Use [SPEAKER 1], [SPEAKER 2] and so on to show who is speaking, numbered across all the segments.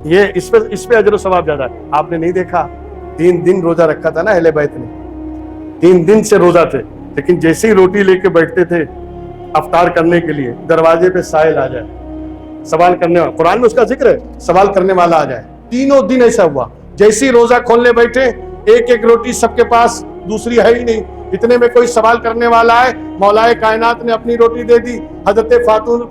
[SPEAKER 1] یہ اس پہ اجر و ثواب زیادہ ہے. آپ نے نہیں دیکھا 3 دن روزہ رکھا تھا نا اہل بیت نے, 3 دن سے روزہ تھے, لیکن جیسے ہی روٹی لے کے بیٹھتے تھے افطار کرنے کے لیے, دروازے پہ سائل آ جائے, سوال کرنے والا, قرآن میں اس کا ذکر ہے, سوال کرنے والا آ جائے. 3 دن ایسا ہوا, جیسے ہی روزہ کھولنے بیٹھے ایک ایک روٹی سب کے پاس, دوسری ہے ہی نہیں. اتنے میں کوئی سوال کرنے والا ہے, مولا کائنات نے اپنی روٹی دے دی, حضرت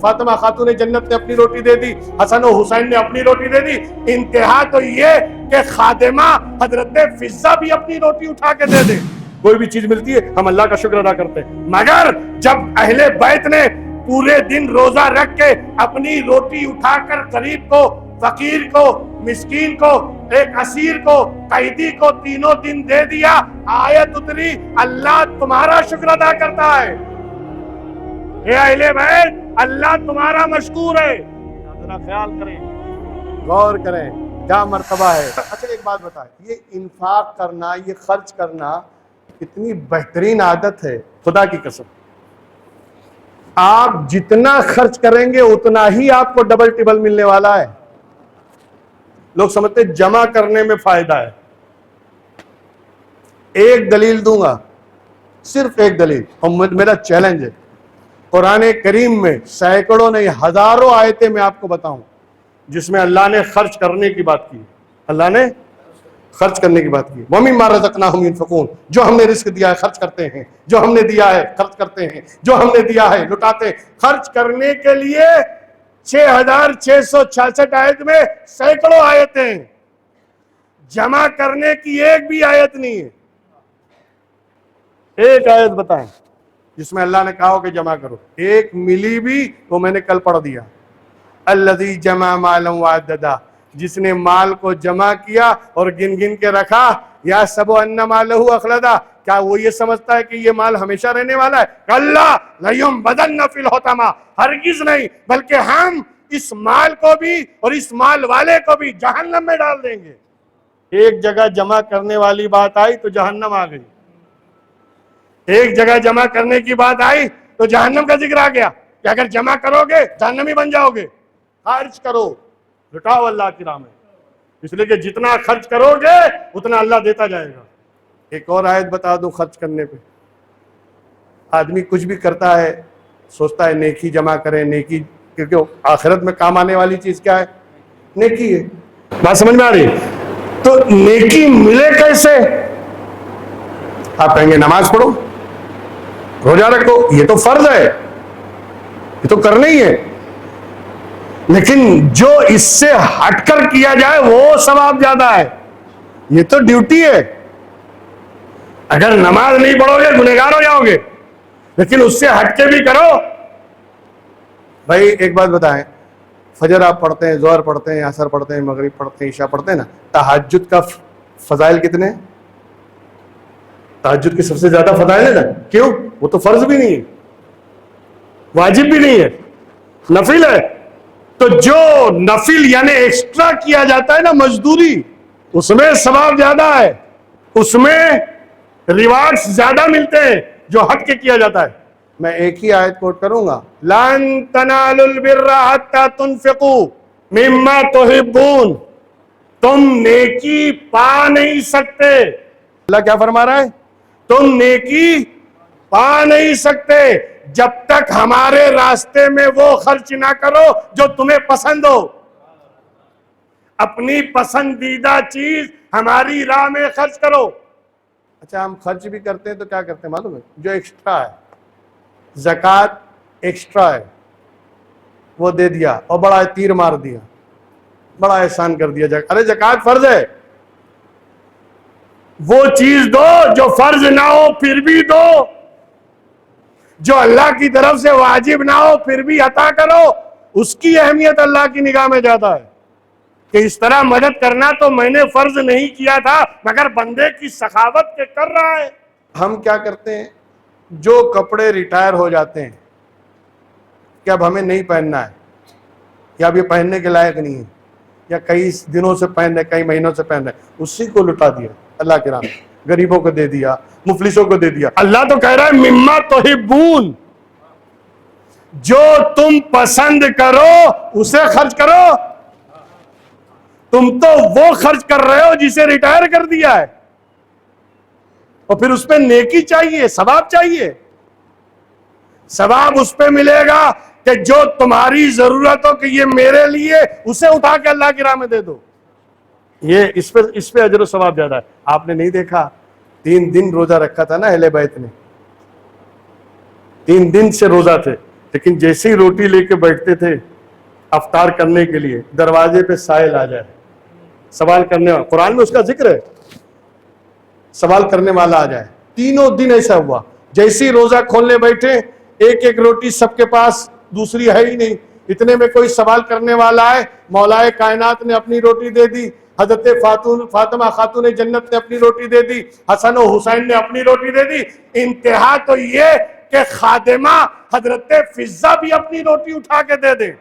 [SPEAKER 1] فاطمہ خاتون جنت نے اپنی روٹی دے دی, حسن و حسین نے اپنی روٹی دے دی. انتہا تو یہ کہ خادمہ حضرت فضہ بھی اپنی روٹی اٹھا کے دے دے. کوئی بھی چیز ملتی ہے ہم اللہ کا شکر ادا کرتے ہیں. مگر جب اہل بیت نے پورے دن روزہ رکھ کے اپنی روٹی اٹھا کر غریب کو, فقیر کو, مسکین کو, ایک اسیر کو, قیدی کو 3 دن دے دیا, آیت اتری اللہ تمہارا شکر ادا کرتا ہے. اے اہل بیت اللہ تمہارا مشکور ہے. ذرا خیال کریں, غور کریں کیا مرتبہ ہے. اچھا ایک بات بتائیں, یہ انفاق کرنا, یہ خرچ کرنا اتنی بہترین عادت ہے, خدا کی قسم آپ جتنا خرچ کریں گے اتنا ہی آپ کو ڈبل ٹبل ملنے والا ہے. لوگ سمجھتے جمع کرنے میں فائدہ ہے. ایک دلیل دوں گا, صرف ایک دلیل, اور میرا چیلنج ہے, قرآن کریم میں سینکڑوں نہیں ہزاروں آیتیں میں آپ کو بتاؤں جس میں اللہ نے خرچ کرنے کی بات کی. اللہ نے خرچ کرنے کی بات کی. وَمِمَّا رَزَقْنَاهُمْ يُنْفِقُونَ, جو ہم نے رزق دیا ہے خرچ کرتے ہیں, جو ہم نے دیا ہے خرچ کرتے ہیں, جو ہم نے دیا ہے لٹاتے ہیں. خرچ کرنے کے لیے 6666 آیت میں سینکڑوں آیتیں ہیں, جمع کرنے کی ایک بھی آیت نہیں ہے. ایک آیت بتائیں جس میں اللہ نے کہا ہو کہ جمع کرو, ایک ملی بھی, وہ میں نے کل پڑھ دیا. الذی جمع مالا وعددا, جس نے مال کو جمع کیا اور گن گن کے رکھا. یا سب ان مالہ اخلدا, کیا وہ یہ سمجھتا ہے کہ یہ مال ہمیشہ رہنے والا ہے؟ کلا لیمبدن فی الحطمہ, ہرگز نہیں, بلکہ ہم اس مال کو بھی اور اس مال والے کو بھی جہنم میں ڈال دیں گے. ایک جگہ جمع کرنے والی بات آئی تو جہنم آ گئی, ایک جگہ جمع کرنے کی بات آئی تو جہنم کا ذکر آ گیا کہ اگر جمع کرو گے جہنمی بن جاؤ گے. خرچ کرو, لٹاؤ اللہ کی راہ میں, اس لیے کہ جتنا خرچ کرو گے اتنا اللہ دیتا جائے گا. ایک اور آیت بتا دوں خرچ کرنے پہ. آدمی کچھ بھی کرتا ہے سوچتا ہے نیکی جمع کریں, نیکی, کیونکہ آخرت میں کام آنے والی چیز کیا ہے؟ نیکی ہے. بات سمجھ میں آ رہی؟ تو نیکی ملے کیسے؟ آپ کہیں گے نماز پڑھو, روزہ رکھو, یہ تو فرض ہے, یہ تو کرنا ہی ہے. لیکن جو اس سے ہٹ کر کیا جائے وہ ثواب زیادہ ہے. یہ تو ڈیوٹی ہے. اگر نماز نہیں پڑھو گے گنہگار ہو جاؤ گے, لیکن اس سے ہٹ کے بھی کرو. بھائی ایک بات بتائیں, فجر آپ پڑھتے ہیں, ظہر پڑھتے ہیں, عصر پڑھتے ہیں, مغرب پڑھتے ہیں, عشاء پڑھتے ہیں نا, تہجد کا فضائل کتنے ہیں؟ تہجد کے سب سے زیادہ فضائل ہے نا. کیوں؟ وہ تو فرض بھی نہیں ہے, واجب بھی نہیں ہے, نفل ہے. تو جو نفل یعنی ایکسٹرا کیا جاتا ہے نا, مزدوری, اس میں ثواب زیادہ ہے, اس میں ریوارڈز زیادہ ملتے ہیں جو ہٹ کے کیا جاتا ہے. میں ایک ہی آیت کوٹ کروں گا, لن تنالوا البر حتى تنفقوا مما تحبون, تم نیکی پا نہیں سکتے. اللہ کیا فرما رہا ہے؟ تم نیکی پا نہیں سکتے جب تک ہمارے راستے میں وہ خرچ نہ کرو جو تمہیں پسند ہو. اپنی پسندیدہ چیز ہماری راہ میں خرچ کرو. اچھا ہم خرچ بھی کرتے ہیں تو کیا کرتے ہیں معلوم ہے؟ جو ایکسٹرا ہے, زکوٰۃ ایکسٹرا ہے, وہ دے دیا اور بڑا تیر مار دیا, بڑا احسان کر دیا. ارے زکوٰۃ فرض ہے, وہ چیز دو جو فرض نہ ہو پھر بھی دو, جو اللہ کی طرف سے واجب نہ ہو پھر بھی عطا کرو. اس کی اہمیت اللہ کی نگاہ میں زیادہ ہے کہ اس طرح مدد کرنا تو میں نے فرض نہیں کیا تھا مگر بندے کی سخاوت کے کر رہا ہے. ہم کیا کرتے ہیں, جو کپڑے ریٹائر ہو جاتے ہیں کہ اب ہمیں نہیں پہننا ہے, یا اب یہ پہننے کے لائق نہیں ہے, یا کئی دنوں سے پہن رہے, کئی مہینوں سے پہن رہے, اسی کو لٹا دیا اللہ کے راہ میں, غریبوں کو دے دیا, مفلسوں کو دے دیا. اللہ تو کہہ رہا ہے مما تحبون, جو تم پسند کرو اسے خرچ کرو. تم تو وہ خرچ کر رہے ہو جسے ریٹائر کر دیا ہے، اور پھر اس پہ نیکی چاہیے، ثواب چاہیے. ثواب اس پہ ملے گا کہ جو تمہاری ضرورت ہو کہ یہ میرے لیے، اسے اٹھا کے اللہ کی راہ میں دے دو. یہ اس پہ اجر و ثواب زیادہ ہے. آپ نے نہیں دیکھا 3 دن روزہ رکھا تھا نا اہل بیت نے، 3 دن سے روزہ تھے، لیکن جیسے ہی روٹی لے کے بیٹھتے تھے افطار کرنے کے لیے، دروازے پہ سائل آ جائے، سوال کرنے والا، قرآن میں اس کا ذکر ہے، سوال کرنے والا آ جائے. 3 دن ایسا ہوا، جیسے ہی روزہ کھولنے بیٹھے ایک ایک روٹی سب کے پاس، دوسری ہے ہی نہیں. اتنے میں کوئی سوال کرنے والا ہے، مولا کائنات نے اپنی روٹی دے دی، حضرت فاطمہ خاتون جنت نے اپنی روٹی دے دی، حسن و حسین نے اپنی روٹی دے دی. انتہا تو یہ کہ خادمہ حضرت فضہ بھی اپنی روٹی اٹھا کے دے دیں،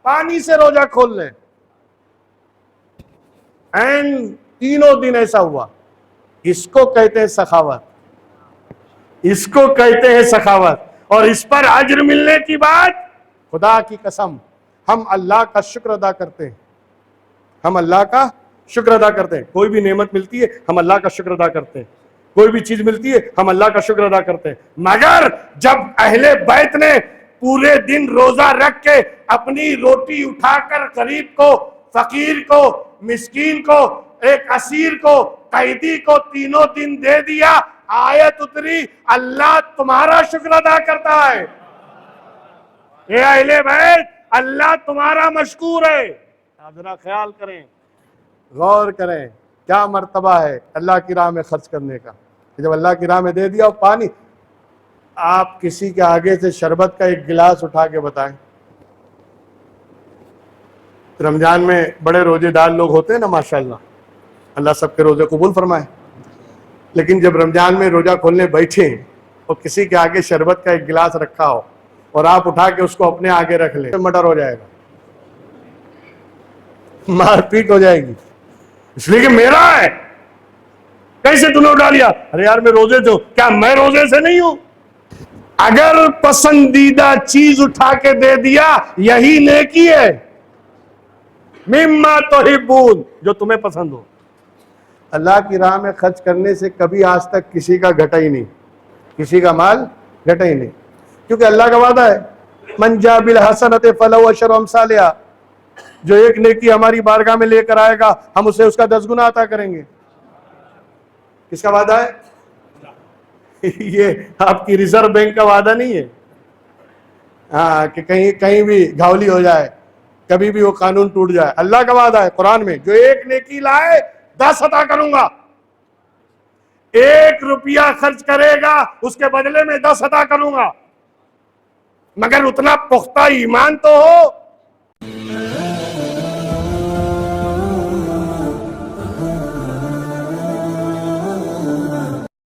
[SPEAKER 1] پانی سے روزہ کھول لیں. این 3 دن ایسا ہوا. اس کو کہتے ہیں سخاوت، اس کو کہتے ہیں سخاوت. اور اس پر اجر ملنے کی بات، خدا کی قسم ہم اللہ کا شکر ادا کرتے ہیں، ہم اللہ کا شکر ادا کرتے ہیں. کوئی بھی نعمت ملتی ہے ہم اللہ کا شکر ادا کرتے ہیں، کوئی بھی چیز ملتی ہے ہم اللہ کا شکر ادا کرتے ہیں. مگر جب اہل بیت نے پورے دن روزہ رکھ کے اپنی روٹی اٹھا کر غریب کو، فقیر کو، مسکین کو، ایک اسیر کو، قیدی کو 3 دن دے دیا، آیت اتری اللہ تمہارا شکر ادا کرتا ہے. اے اہل بیت، اللہ تمہارا مشکور ہے. آپ ذرا خیال کریں، غور کریں، کیا مرتبہ ہے اللہ کی راہ میں خرچ کرنے کا. جب اللہ کی راہ میں دے دیا پانی، آپ کسی کے آگے سے شربت کا ایک گلاس اٹھا کے بتائیں. رمضان میں بڑے روزے دار لوگ ہوتے ہیں نا ماشاءاللہ، اللہ سب کے روزے قبول فرمائے. لیکن جب رمضان میں روزہ کھولنے بیٹھے اور کسی کے آگے شربت کا ایک گلاس رکھا ہو اور آپ اٹھا کے اس کو اپنے آگے رکھ لیں، مٹر ہو جائے گا، مار پیٹ ہو جائے گی، اس لیے کہ میرا ہے. کیسے تم نے اٹھا لیا؟ ارے یار میں روزے سے ہوں. کیا میں روزے سے نہیں ہوں؟ اگر پسندیدہ چیز اٹھا کے دے دیا یہی نیکی ہے. مما تحبون، جو تمہیں پسند ہو. اللہ کی راہ میں خرچ کرنے سے کبھی آج تک کسی کا گھٹا ہی نہیں، کسی کا مال گھٹا ہی نہیں، کیونکہ اللہ کا وعدہ ہے من جاء بالحسنۃ فلہ عشر امثالھا، جو ایک نیکی ہماری بارگاہ میں لے کر آئے گا ہم اسے اس کا 10 گنا عطا کریں گے. کس کا وعدہ ہے؟ یہ آپ کی ریزرو بینک کا وعدہ نہیں ہے ہاں کہ کہیں بھی گھاولی ہو جائے، کبھی بھی وہ قانون ٹوٹ جائے. اللہ کا وعدہ ہے قرآن میں، جو ایک نیکی لائے 10 عطا کروں گا. 1 روپیہ خرچ کرے گا اس کے بدلے میں 10 عطا کروں گا. مگر اتنا پختہ ایمان تو ہو